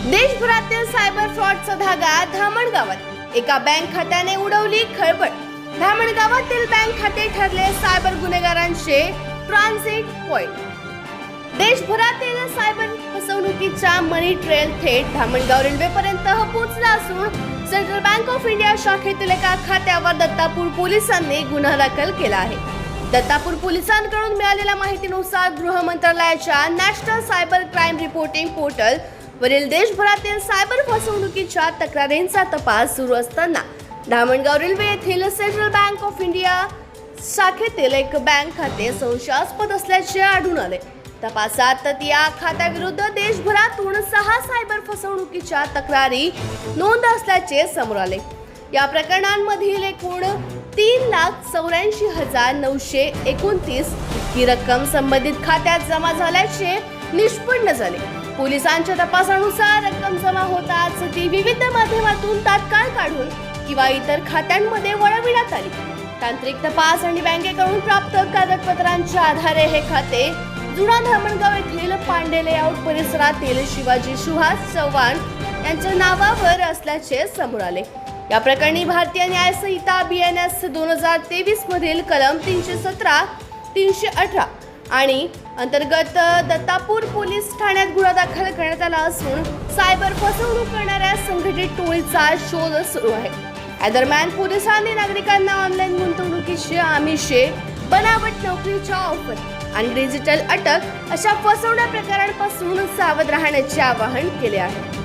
देशभरातील सायबर फ्रॉडचा धागा धामणगावात एका बँक खात्याने उडवली खळबळ। धामणगावातील बँक खाते ठरले सायबर गुन्हेगारांचे ट्रान्झिट पॉइंट। देशभरातील सायबर फसवणुकीचा मनी ट्रेल थेट धामणगाव रेल्वेपर्यंत पोहोचला असून सेंट्रल बँक ऑफ इंडिया शाखेतील एका खात्यावर दत्तापूर पोलिसांनी गुन्हा दाखल केला आहे। दत्तापूर पोलिसांकडून मिळालेल्या माहितीनुसार गृह मंत्रालयाच्या national cyber crime reporting portal वरील देशभरातील सायबर फसवणुकीच्या तक्रारींचा तपास सुरू असताना धामणगाव रेल्वे येथील सेंट्रल बँक ऑफ इंडिया शाखेतील एक बँक खाते संशयास्पद असल्याचे आढळून आले। तपासात या खात्याविरुद्ध देशभरातून 6 सायबर फसवणुकीच्या तक्रारी नोंद असल्याचे समोर आले। या प्रकरणांमधील एकूण 3,84,929 ही रक्कम संबंधित खात्यात जमा झाल्याचे निष्पन्न झाले। पोलिसांच्या तपासानुसार रक्कम जमा होताच ती विविध माध्यमातून तात्काळ काढून किंवा इतर खात्यांमध्ये वळविण्यात आली। तांत्रिक तपास आणि बँकेकडून प्राप्त कागदपत्रांच्या आधारे हे खाते जुना धामणगाव येथील पांडे लेआउट परिसरातील शिवाजी सुहास चव्हाण यांच्या नावावर असल्याचे समोर आले। या प्रकरणी भारतीय न्याय संहिता BNS 2023 मधील कलम 317, 318 आणि अंतर्गत दत्तापूर पोलीस ठाण्यात गुन्हा दाखल करण्यात आला असून सायबर फसवणूक करणाऱ्या संघटित टोळीचा शोध सुरू आहे। या दरम्यान पोलिसांनी नागरिकांना ऑनलाईन गुंतवणुकीचे आमिषे, बनावट नोकरीच्या ऑफर आणि डिजिटल अटक अशा फसवण्या प्रकारांपासून सावध राहण्याचे आवाहन केले आहे।